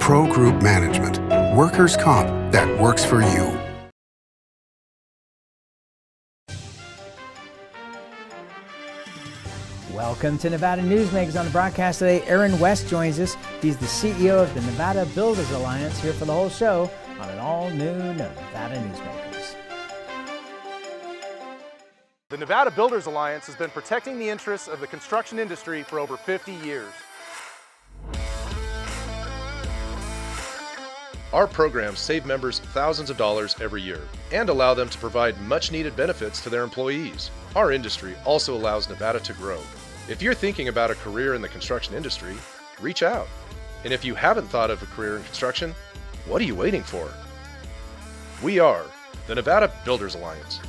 Pro Group Management, workers' comp that works for you. Welcome to Nevada Newsmakers. On the broadcast today, Aaron West joins us. He's the CEO of the Nevada Builders Alliance, here for the whole show on an all-new Nevada Newsmakers. The Nevada Builders Alliance has been protecting the interests of the construction industry for over 50 years. Our programs save members thousands of dollars every year and allow them to provide much-needed benefits to their employees. Our industry also allows Nevada to grow. If you're thinking about a career in the construction industry, reach out. And if you haven't thought of a career in construction, what are you waiting for? We are the Nevada Builders Alliance.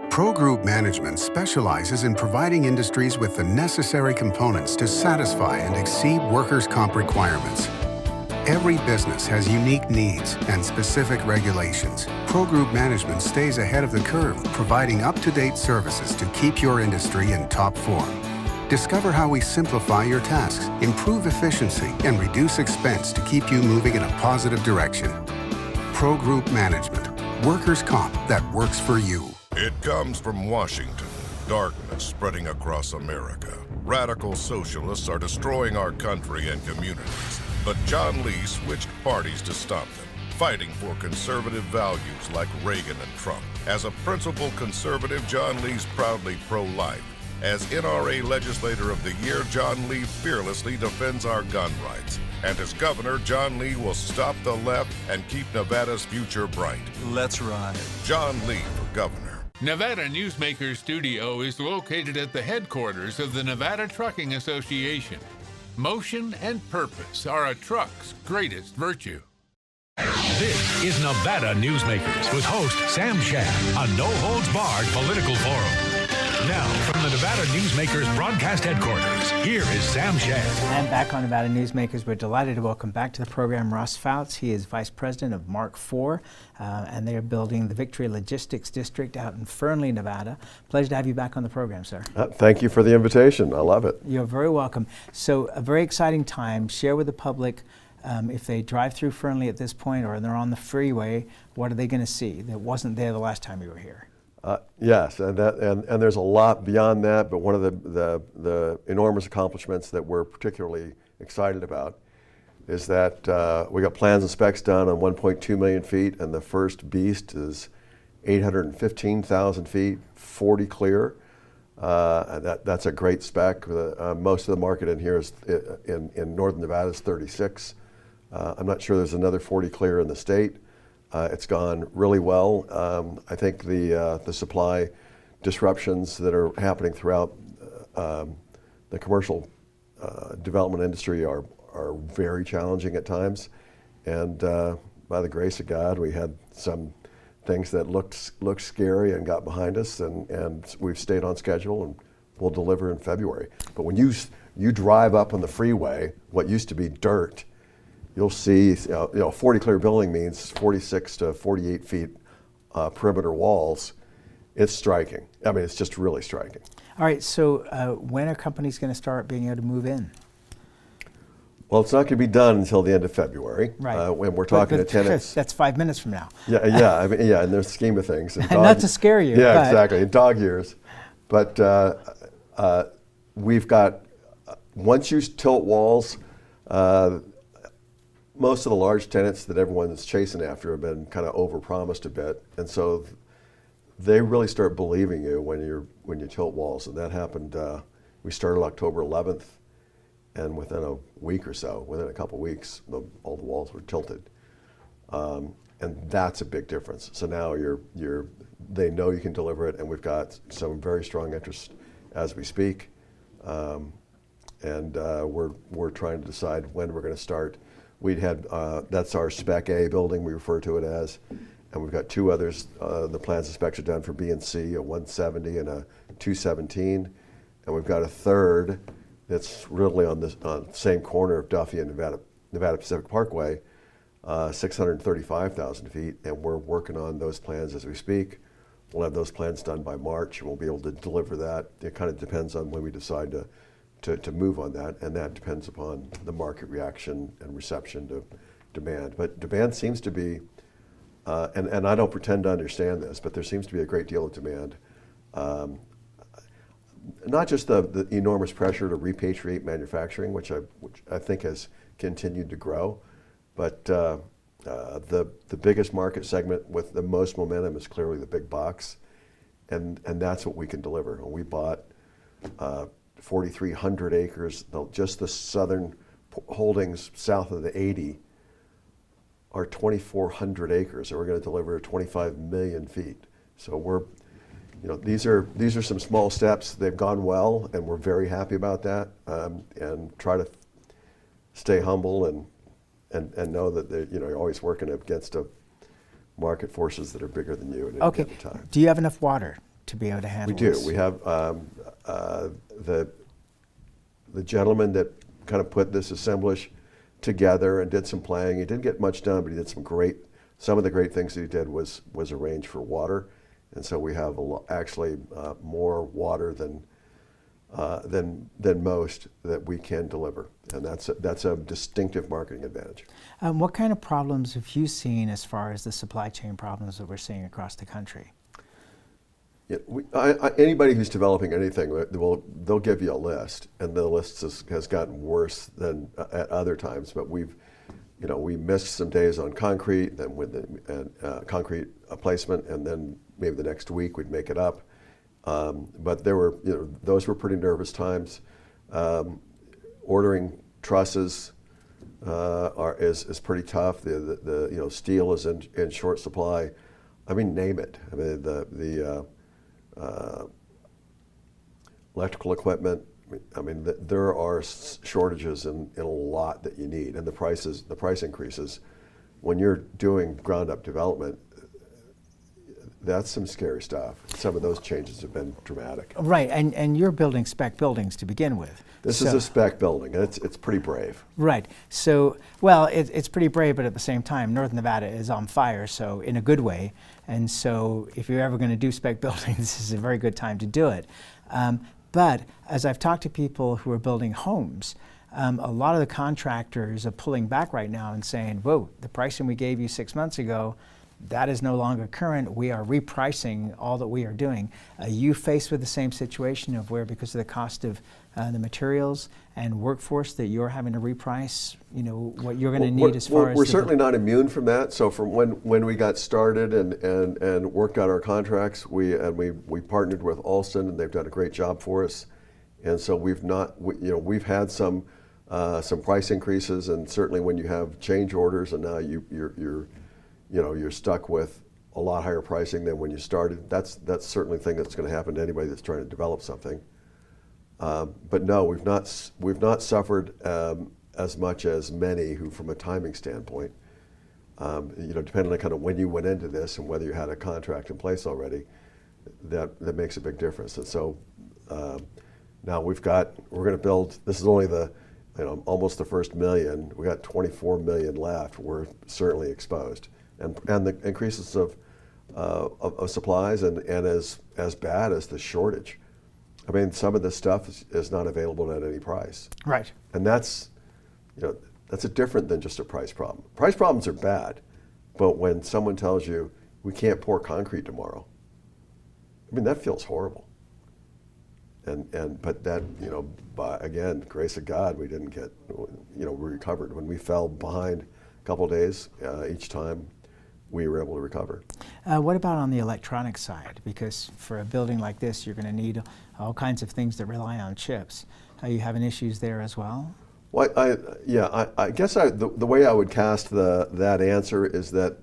Pro Group Management specializes in providing industries with the necessary components to satisfy and exceed workers' comp requirements. Every business has unique needs and specific regulations. Pro Group Management stays ahead of the curve, providing up-to-date services to keep your industry in top form. Discover how we simplify your tasks, improve efficiency, and reduce expense to keep you moving in a positive direction. Pro Group Management, workers' comp that works for you. It comes from Washington. Darkness spreading across America. Radical socialists are destroying our country and communities. But John Lee switched parties to stop them, fighting for conservative values like Reagan and Trump. As a principled conservative, John Lee's proudly pro-life. As NRA Legislator of the Year, John Lee fearlessly defends our gun rights. And as governor, John Lee will stop the left and keep Nevada's future bright. Let's ride. John Lee for governor. Nevada Newsmakers Studio is located at the headquarters of the Nevada Trucking Association. Motion and purpose are a truck's greatest virtue. This is Nevada Newsmakers with host Sam Shad, a no-holds-barred political forum. Now, from the Nevada Newsmakers broadcast headquarters, here is Sam Shad. And back on Nevada Newsmakers, we're delighted to welcome back to the program Ross Pfautz. He is Vice President of Mark IV, and they are building the Victory Logistics District out in Fernley, Nevada. Pleasure to have you back on the program, sir. Thank you for the invitation. I love it. You're very welcome. So, a very exciting time. Share with the public, if they drive through Fernley at this point or they're on the freeway, what are they going to see that wasn't there the last time you were here? Yes, and there's a lot beyond that, but one of the enormous accomplishments that we're particularly excited about is that we got plans and specs done on 1.2 million feet, and the first beast is 815,000 feet, 40 clear. That's a great spec. Most of the market in here is in northern Nevada is 36. I'm not sure there's another 40 clear in the state. It's gone really well. I think the supply disruptions that are happening throughout the commercial development industry are very challenging at times. And by the grace of God, we had some things that looked scary and got behind us, and we've stayed on schedule, and we'll deliver in February. But when you drive up on the freeway, what used to be dirt, you'll see, 40 clear building means 46 to 48 feet perimeter walls. It's striking. I mean, it's just really striking. All right, so when are companies going to start being able to move in? Well, it's not going to be done until the end of February. Right. When we're talking to tenants. That's 5 minutes from now. Yeah, I mean, in the scheme of things. Not to scare you. Yeah, exactly, in dog years. But we've got, once you tilt walls, most of the large tenants that everyone is chasing after have been kind of overpromised a bit, and so they really start believing you when you tilt walls. And that happened. We started October 11th, and within a week or so, within a couple of weeks, all the walls were tilted, and that's a big difference. So now they know you can deliver it, and we've got some very strong interest as we speak, and we're trying to decide when we're going to start. We'd had, that's our Spec A building, we refer to it as, and we've got two others. The plans and specs are done for B and C, a 170 and a 217, and we've got a third that's really on the same corner of Duffy and Nevada Pacific Parkway, 635,000 feet, and we're working on those plans as we speak. We'll have those plans done by March, and we'll be able to deliver that. It kind of depends on when we decide to move on that, and that depends upon the market reaction and reception to demand. But demand seems to be, and I don't pretend to understand this, but there seems to be a great deal of demand. Not just the enormous pressure to repatriate manufacturing, which I think has continued to grow, but the biggest market segment with the most momentum is clearly the big box, and that's what we can deliver. We bought 4,300 acres. Just the southern holdings south of the 80 are 2,400 acres, and we're going to deliver 25 million feet. So we're, these are some small steps. They've gone well, and we're very happy about that. And try to stay humble and know that you're always working against market forces that are bigger than you at any given time. Do you have enough water to be able to handle this? We do. We have the gentleman that kind of put this assemblage together and did some planning. He didn't get much done, but he did some of the great things that he did was arrange for water, and so we have actually more water than most that we can deliver, and that's a distinctive marketing advantage. What kind of problems have you seen as far as the supply chain problems that we're seeing across the country? Yeah, anybody who's developing anything, they'll give you a list, and the list has gotten worse than at other times. But we missed some days on concrete, then with concrete placement, and then maybe the next week we'd make it up. But those were pretty nervous times. Ordering trusses is pretty tough. The steel is in short supply. I mean, name it. I mean the electrical equipment. I mean, there are shortages in a lot that you need, and the price increases. When you're doing ground up development, that's some scary stuff. Some of those changes have been dramatic. Right, and you're building spec buildings to begin with. This is a spec building, and it's pretty brave. Right. So, well, it's pretty brave, but at the same time, Northern Nevada is on fire, so in a good way. And so if you're ever going to do spec buildings, this is a very good time to do it. But as I've talked to people who are building homes, a lot of the contractors are pulling back right now and saying, whoa, the pricing we gave you 6 months ago, that is no longer current. We are repricing all that we are doing. Are you faced with the same situation of where, because of the cost of the materials and workforce, that you're having to reprice, what you're going to need as far as... We're certainly not immune from that. So from when we got started and worked out our contracts, we partnered with Alston, and they've done a great job for us. And so we've had some price increases, and certainly when you have change orders, and now you're stuck with a lot higher pricing than when you started. That's certainly a thing that's going to happen to anybody that's trying to develop something. But no, we've not suffered as much as many who, from a timing standpoint, depending on kind of when you went into this and whether you had a contract in place already, that makes a big difference. And so now we're going to build. This is only almost the first million. We got 24 million left. We're certainly exposed. And the increases of supplies and as bad as the shortage. I mean, some of this stuff is not available at any price. Right. And that's a different than just a price problem. Price problems are bad, but when someone tells you we can't pour concrete tomorrow, I mean, that feels horrible. But that, by again, grace of God, we didn't get, we recovered. When we fell behind a couple of days each time, we were able to recover. What about on the electronic side? Because for a building like this, you're going to need all kinds of things that rely on chips. Are you having issues there as well? Well, I guess the way I would cast that answer is that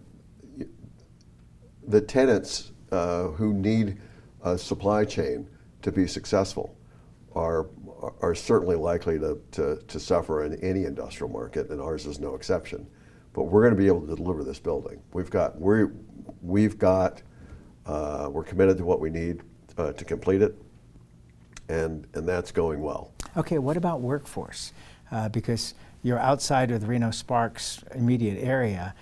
the tenants who need a supply chain to be successful are certainly likely to suffer in any industrial market, and ours is no exception. But we're going to be able to deliver this building. We're committed to what we need to complete it, and that's going well. Okay, what about workforce? Because you're outside of the Reno-Sparks immediate area,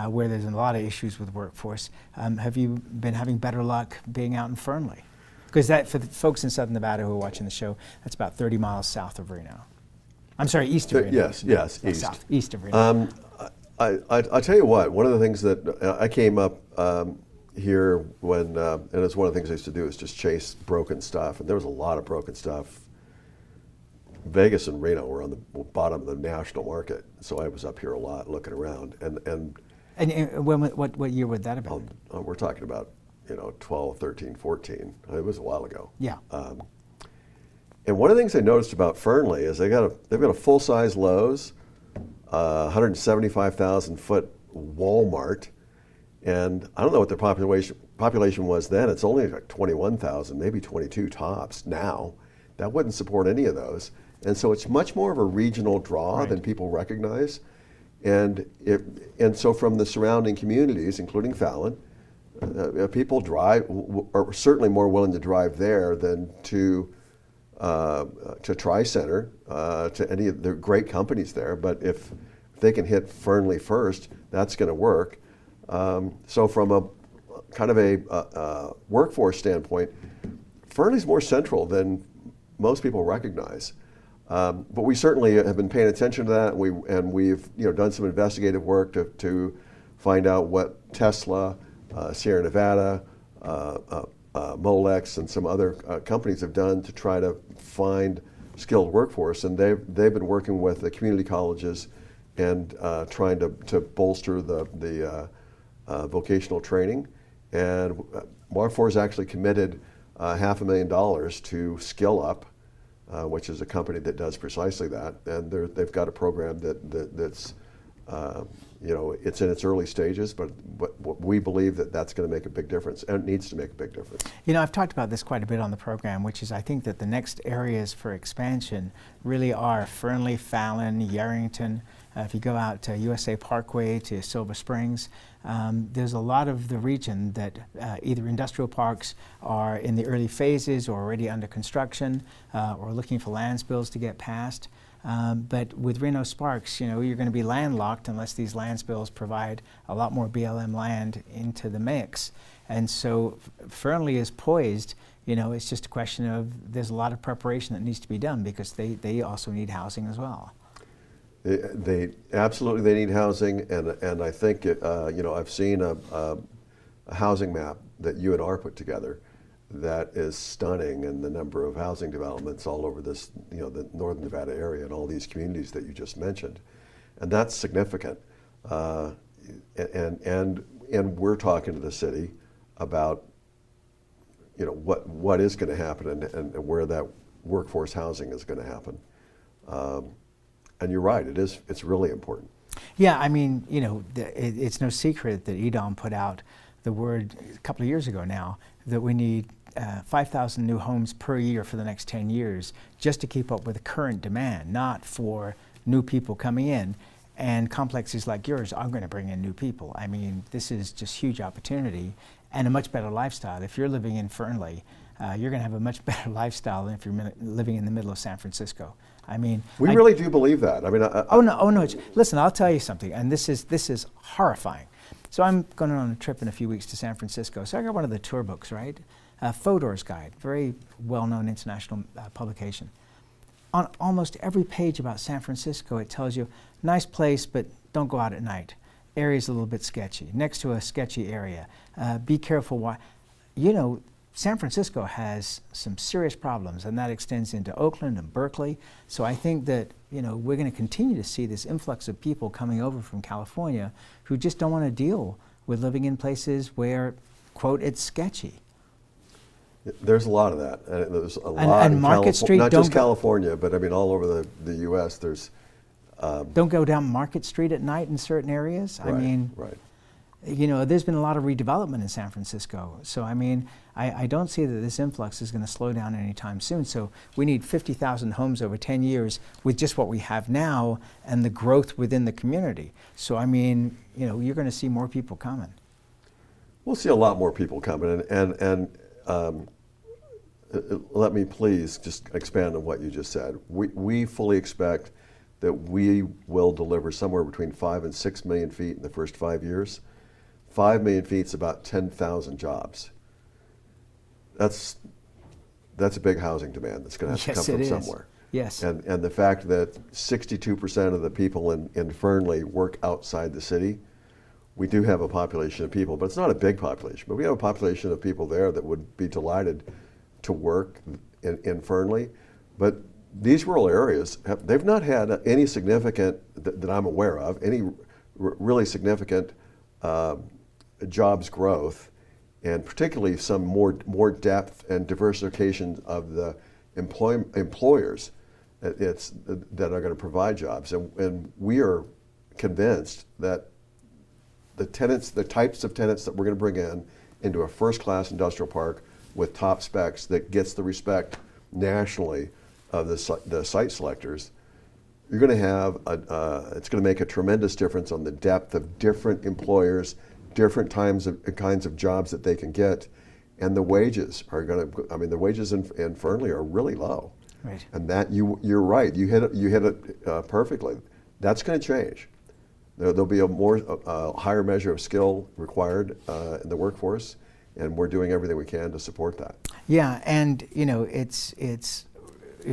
where there's a lot of issues with workforce. Have you been having better luck being out in Fernley? Because that, for the folks in Southern Nevada who are watching the show, that's about 30 miles south of Reno. I'm sorry, east of Reno. Yes, east. South, east of Reno. I tell you what, one of the things that I came up here when, and it's one of the things I used to do is just chase broken stuff, and there was a lot of broken stuff. Vegas and Reno were on the bottom of the national market, so I was up here a lot looking around. And what year would that have been? we're talking about 12, 13, 14. It was a while ago. Yeah. And one of the things I noticed about Fernley is they've got a full-size Lowe's, 175,000 foot Walmart, and I don't know what their population was then. It's only like 21,000, maybe 22 tops now. That wouldn't support any of those. And so it's much more of a regional draw than people recognize. And so from the surrounding communities, including Fallon, people are certainly more willing to drive there than to Tri-Center, to any of the great companies there. But if they can hit Fernley first, that's going to work. So from a kind of a workforce standpoint, Fernley's more central than most people recognize. But we certainly have been paying attention to that, and we've done some investigative work to find out what Tesla, Sierra Nevada, Molex, and some other companies have done to try to find skilled workforce. And they've been working with the community colleges and trying to bolster the vocational training. And Mark IV has actually committed $500,000 to Skill Up, which is a company that does precisely that. And they've got a program that's it's in its early stages, but we believe that that's going to make a big difference, and it needs to make a big difference. I've talked about this quite a bit on the program, which is I think that the next areas for expansion really are Fernley, Fallon, Yerington. If you go out to USA Parkway to Silver Springs, there's a lot of the region that either industrial parks are in the early phases or already under construction or looking for land spills to get passed. But with Reno Sparks, you're going to be landlocked unless these land spills provide a lot more BLM land into the mix. And so Fernley is poised. It's just a question of there's a lot of preparation that needs to be done because they also need housing as well. They absolutely need housing, and I think I've seen a housing map that UNR put together that is stunning, and the number of housing developments all over this the Northern Nevada area and all these communities that you just mentioned, and that's significant. And we're talking to the city about what is going to happen and where that workforce housing is going to happen. And you're right, it's really important. Yeah, it's no secret that EDOM put out the word a couple of years ago now that we need 5,000 new homes per year for the next 10 years just to keep up with the current demand, not for new people coming in. And complexes like yours are going to bring in new people. This is just huge opportunity and a much better lifestyle. If you're living in Fernley, you're going to have a much better lifestyle than if you're living in the middle of San Francisco. We really do believe that. Oh no! Listen, I'll tell you something, and this is horrifying. So I'm going on a trip in a few weeks to San Francisco. So I got one of the tour books, right? Fodor's Guide, very well-known international publication. On almost every page about San Francisco, it tells you, nice place, but don't go out at night. Area's a little bit sketchy. Next to a sketchy area. Be careful. Why? San Francisco has some serious problems, and that extends into Oakland and Berkeley. So I think that we're going to continue to see this influx of people coming over from California who just don't want to deal with living in places where, quote, it's sketchy. There's a lot of that. There's a lot in Market Street, not just California, but all over the U.S. There's don't go down Market Street at night in certain areas. Right. There's been a lot of redevelopment in San Francisco. So, I don't see that this influx is going to slow down anytime soon. So we need 50,000 homes over 10 years with just what we have now and the growth within the community. So, you're going to see more people coming. We'll see a lot more people coming. And let me please just expand on what you just said. We fully expect that we will deliver somewhere between 5 and 6 million feet in the first 5 years. 5 million feet is about 10,000 jobs. That's that's a big housing demand that's going to have to come from somewhere. Yes. And the fact that 62% of the people in Fernley work outside the city, we do have a population of people, but it's not a big population, but we have a population of people there that would be delighted to work in Fernley. But these rural areas, they've not had any significant, that I'm aware of, any really significant jobs growth, and particularly some more depth and diversification of the employers that are going to provide jobs. And we are convinced that the types of tenants that we're going to bring into a first-class industrial park with top specs that gets the respect nationally of the site selectors, you're going to have it's going to make a tremendous difference on the depth of different employers, different kinds of jobs that they can get, and the wages are going to. I mean, the wages in Fernley are really low, right? And that you're right. You hit it perfectly. That's going to change. There'll be a higher measure of skill required in the workforce, and we're doing everything we can to support that. Yeah, and you know,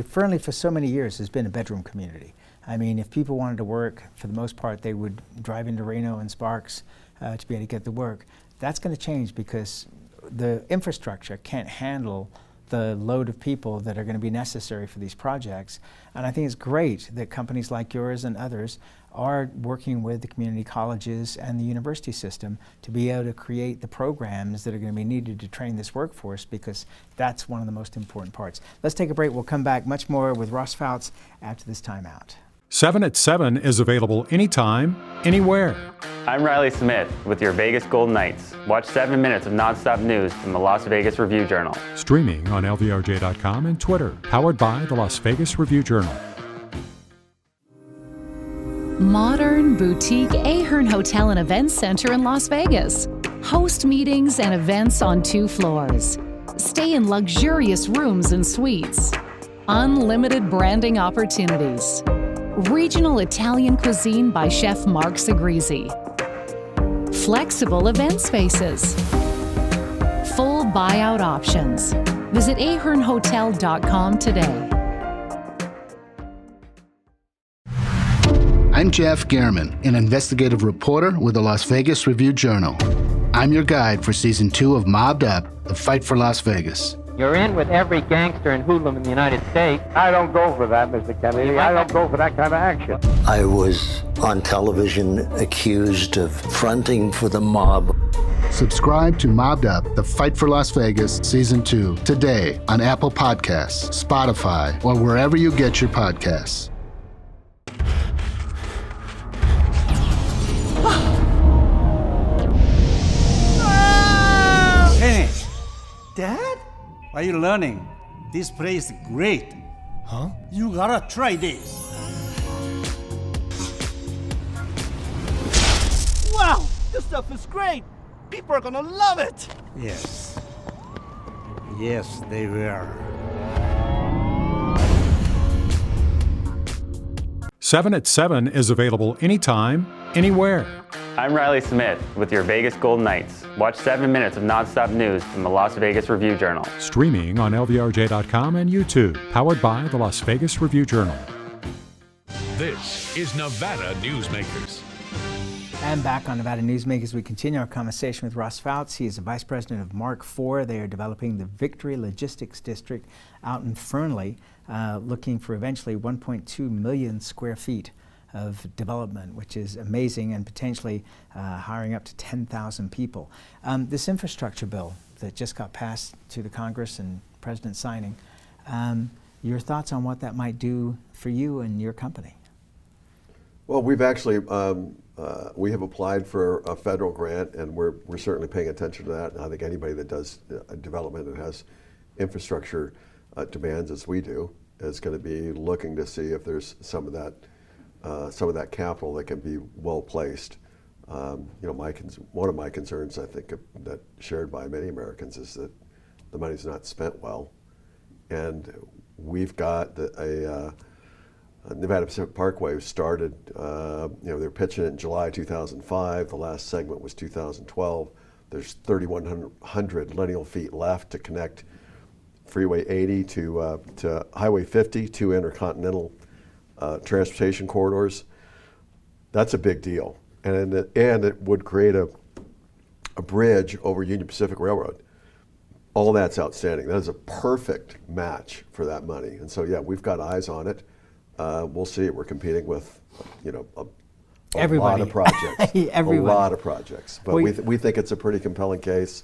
Fernley for so many years has been a bedroom community. I mean, if people wanted to work, for the most part, they would drive into Reno and Sparks to be able to get to work. That's going to change because the infrastructure can't handle the load of people that are going to be necessary for these projects. And I think it's great that companies like yours and others are working with the community colleges and the university system to be able to create the programs that are going to be needed to train this workforce, because that's one of the most important parts. Let's take a break. We'll come back much more with Ross Pfautz after this timeout. 7 at 7 is available anytime, anywhere. I'm Riley Smith with your Vegas Golden Knights. Watch 7 minutes of nonstop news from the Las Vegas Review-Journal. Streaming on LVRJ.com and Twitter. Powered by the Las Vegas Review-Journal. Modern boutique Ahern Hotel and Events Center in Las Vegas. Host meetings and events on 2 floors. Stay in luxurious rooms and suites. Unlimited branding opportunities. Regional Italian cuisine by Chef Mark Segrisi. Flexible event spaces. Full buyout options. Visit ahernhotel.com today. I'm Jeff Gehrman, an investigative reporter with the Las Vegas Review-Journal. I'm your guide for Season 2 of Mobbed Up, The Fight for Las Vegas. You're in with every gangster and hoodlum in the United States. I don't go for that, Mr. Kennedy. I don't go for that kind of action. I was on television accused of fronting for the mob. Subscribe to Mobbed Up, The Fight for Las Vegas, Season 2, today on Apple Podcasts, Spotify, or wherever you get your podcasts. Hey, Dad? Are you learning? This place is great. Huh? You gotta try this. Wow, this stuff is great. People are gonna love it. Yes. Yes, they will. 7 at 7 is available anytime, anywhere. I'm Riley Smith with your Vegas Golden Knights. Watch 7 minutes of nonstop news from the Las Vegas Review-Journal. Streaming on LVRJ.com and YouTube. Powered by the Las Vegas Review-Journal. This is Nevada Newsmakers. And back on Nevada Newsmakers, we continue our conversation with Ross Pfautz. He is the Vice President of Mark IV. They are developing the Victory Logistics District out in Fernley, looking for eventually 1.2 million square feet of development, which is amazing, and potentially hiring up to 10,000 people. This infrastructure bill that just got passed to the Congress and President signing, your thoughts on what that might do for you and your company? Well, we've actually, we have applied for a federal grant, and we're certainly paying attention to that. I think anybody that does development and has infrastructure demands as we do is going to be looking to see if there's some of that capital that can be well placed. You know, one of my concerns, I think, that shared by many Americans, is that the money's not spent well, and we've got Nevada Pacific Parkway started. You know, they're pitching it in July 2005. The last segment was 2012. There's 3,100 lineal feet left to connect Freeway 80 to Highway 50, 2 intercontinental transportation corridors. That's a big deal. And it would create a bridge over Union Pacific Railroad. All that's outstanding. That is a perfect match for that money. And so, yeah, we've got eyes on it. We'll see. We're competing with, a lot of projects. A lot of projects. But we think it's a pretty compelling case.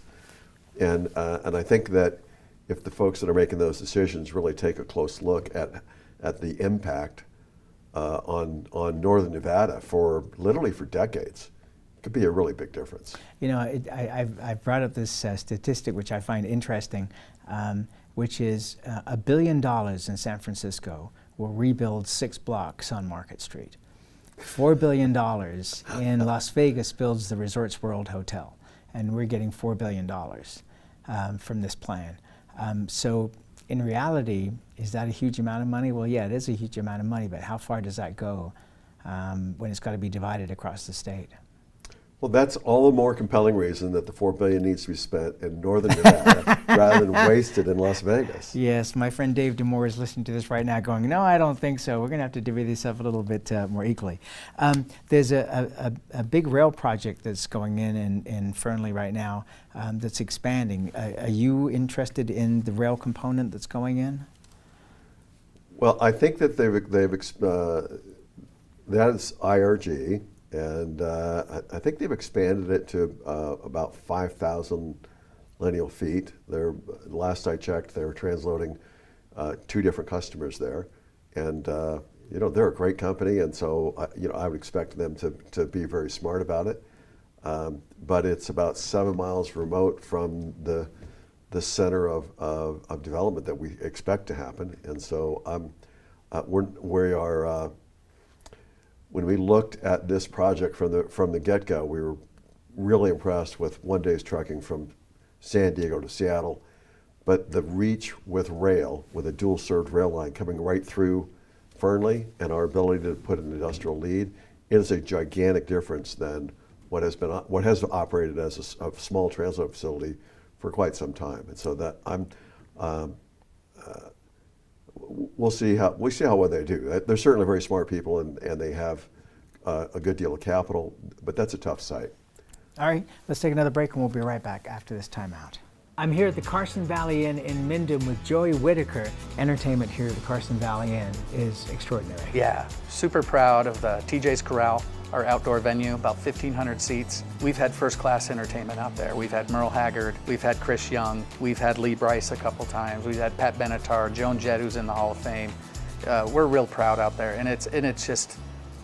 And I think that if the folks that are making those decisions really take a close look at the impact on northern Nevada for decades, it could be a really big difference. I've brought up this statistic which I find interesting, which is $1 billion in San Francisco will rebuild 6 blocks on Market Street. $4 billion in Las Vegas builds the Resorts World Hotel, and we're getting $4 billion from this plan. So in reality, is that a huge amount of money? Well, yeah, it is a huge amount of money, but how far does that go when it's got to be divided across the state? Well, that's all the more compelling reason that the $4 billion needs to be spent in northern Nevada rather than wasted in Las Vegas. Yes, my friend Dave DeMoore is listening to this right now going, no, I don't think so. We're going to have to divvy this up a little bit more equally. There's a big rail project that's going in Fernley right now that's expanding. Are you interested in the rail component that's going in? Well, I think that that is IRG. And I think they've expanded it to about 5,000 lineal feet. Last I checked, they were transloading 2 different customers there. And they're a great company, and so I would expect them to be very smart about it. But it's about 7 miles remote from the center of development that we expect to happen. And so we are. When we looked at this project from the get-go, we were really impressed with one day's trucking from San Diego to Seattle, but the reach with rail, with a dual-served rail line coming right through Fernley and our ability to put an industrial lead, it is a gigantic difference than what has operated as a small transload facility for quite some time. And so that we'll see how well they do. They're certainly very smart people, and they have a good deal of capital, but that's a tough site. All right, let's take another break, and we'll be right back after this timeout. I'm here at the Carson Valley Inn in Minden with Joey Whitaker. Entertainment here at the Carson Valley Inn is extraordinary. Yeah, super proud of the TJ's Corral, our outdoor venue, about 1,500 seats. We've had first-class entertainment out there. We've had Merle Haggard, we've had Chris Young, we've had Lee Brice a couple times, we've had Pat Benatar, Joan Jett, who's in the Hall of Fame. We're real proud out there, and it's just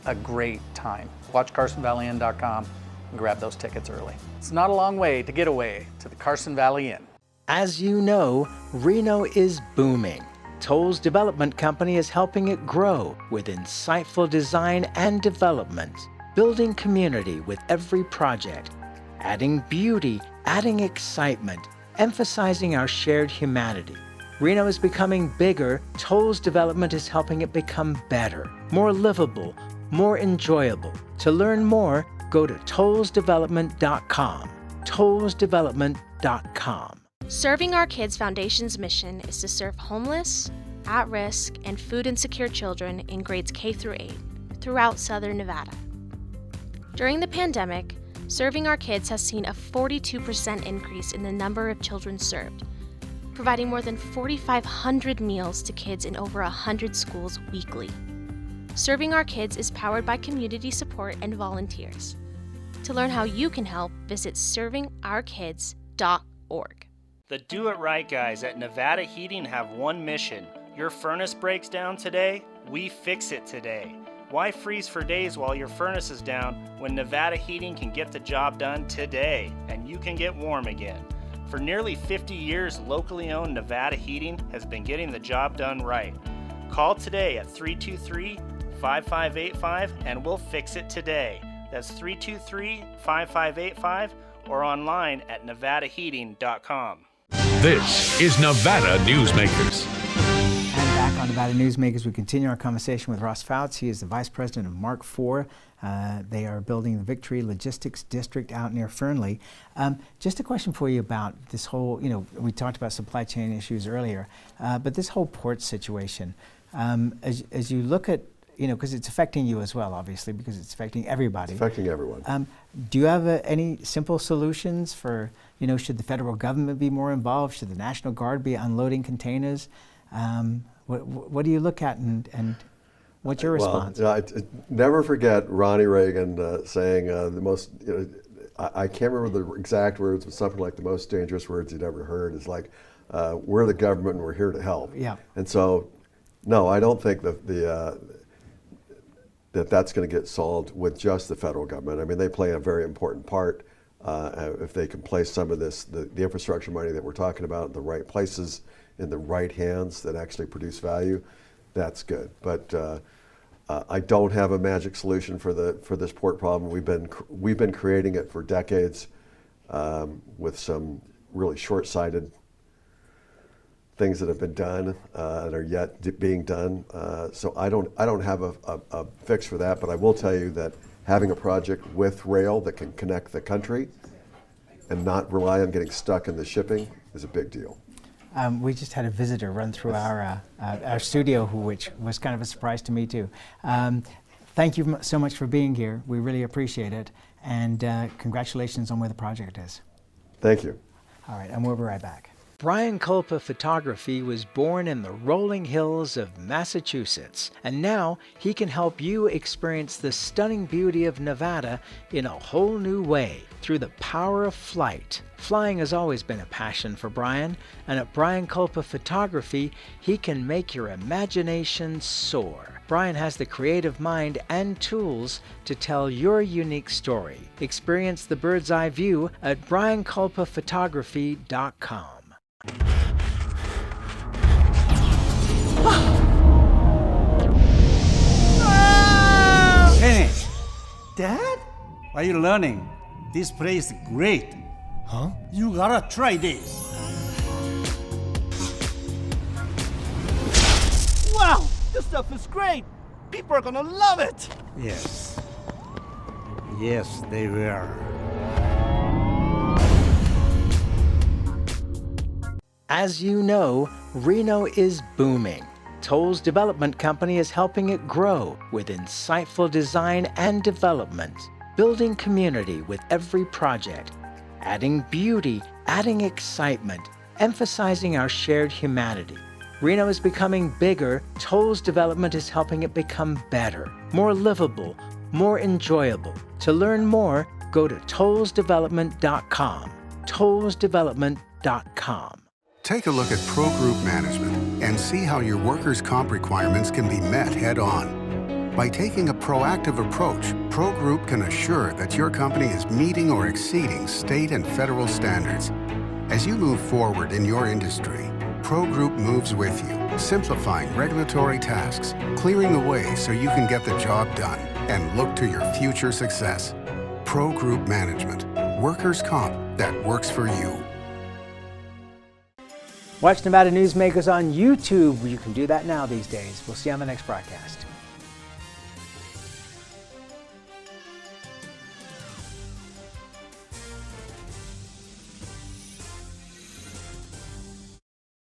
a great time. Watch CarsonValleyInn.com and grab those tickets early. It's not a long way to get away to the Carson Valley Inn. As you know, Reno is booming. Toll's development company is helping it grow with insightful design and development, building community with every project, adding beauty, adding excitement, emphasizing our shared humanity. Reno is becoming bigger. Toll's development is helping it become better, more livable, more enjoyable. To learn more, go to tollsdevelopment.com. tollsdevelopment.com. Serving Our Kids Foundation's mission is to serve homeless, at-risk, and food insecure children in grades K through 8 throughout Southern Nevada. During the pandemic, Serving Our Kids has seen a 42% increase in the number of children served, providing more than 4,500 meals to kids in over 100 schools weekly. Serving Our Kids is powered by community support and volunteers. To learn how you can help, visit servingourkids.org. The Do It Right guys at Nevada Heating have one mission. Your furnace breaks down today, we fix it today. Why freeze for days while your furnace is down when Nevada Heating can get the job done today and you can get warm again? For nearly 50 years, locally owned Nevada Heating has been getting the job done right. Call today at 323-5585 and we'll fix it today. That's 323-5585 or online at nevadaheating.com. This is Nevada Newsmakers. And Back on Nevada Newsmakers, we continue our conversation with Ross Pfautz. He is the Vice President of Mark IV. They are building the Victory Logistics District out near Fernley. Just a question for you about this whole, we talked about supply chain issues earlier, but this whole port situation, as you look at, because it's affecting you as well, obviously, because it's affecting everybody. It's affecting everyone. Do you have any simple solutions for, should the federal government be more involved? Should the National Guard be unloading containers? What do you look at and what's your response? I never forget Ronnie Reagan saying the most, I can't remember the exact words, but something like the most dangerous words he'd ever heard is like, we're the government and we're here to help. Yeah. And so, no, I don't think that that's going to get solved with just the federal government. I mean, they play a very important part. If they can place some of this, the infrastructure money that we're talking about in the right places, in the right hands that actually produce value, that's good. But I don't have a magic solution for this port problem. We've been creating it for decades with some really short-sighted things that have been done and are yet being done. So I don't have a fix for that, but I will tell you that having a project with rail that can connect the country and not rely on getting stuck in the shipping is a big deal. We just had a visitor run through our studio, which was kind of a surprise to me too. Thank you so much for being here. We really appreciate it, and congratulations on where the project is. Thank you. All right, and we'll be right back. Brian Culpa Photography was born in the rolling hills of Massachusetts, and now he can help you experience the stunning beauty of Nevada in a whole new way through the power of flight. Flying has always been a passion for Brian, and at Brian Culpa Photography, he can make your imagination soar. Brian has the creative mind and tools to tell your unique story. Experience the bird's eye view at brianculpaphotography.com. Hey, Dad? What are you learning? This place is great. Huh? You gotta try this. Wow, this stuff is great. People are gonna love it. Yes. Yes, they will. As you know, Reno is booming. Toll's development company is helping it grow with insightful design and development, building community with every project, adding beauty, adding excitement, emphasizing our shared humanity. Reno is becoming bigger. Toll's development is helping it become better, more livable, more enjoyable. To learn more, go to tollsdevelopment.com. tollsdevelopment.com. Take a look at Pro Group Management and see how your workers' comp requirements can be met head-on. By taking a proactive approach, Pro Group can assure that your company is meeting or exceeding state and federal standards. As you move forward in your industry, Pro Group moves with you, simplifying regulatory tasks, clearing the way so you can get the job done and look to your future success. Pro Group Management, workers' comp that works for you. Watch Nevada Newsmakers on YouTube. You can do that now these days. We'll see you on the next broadcast.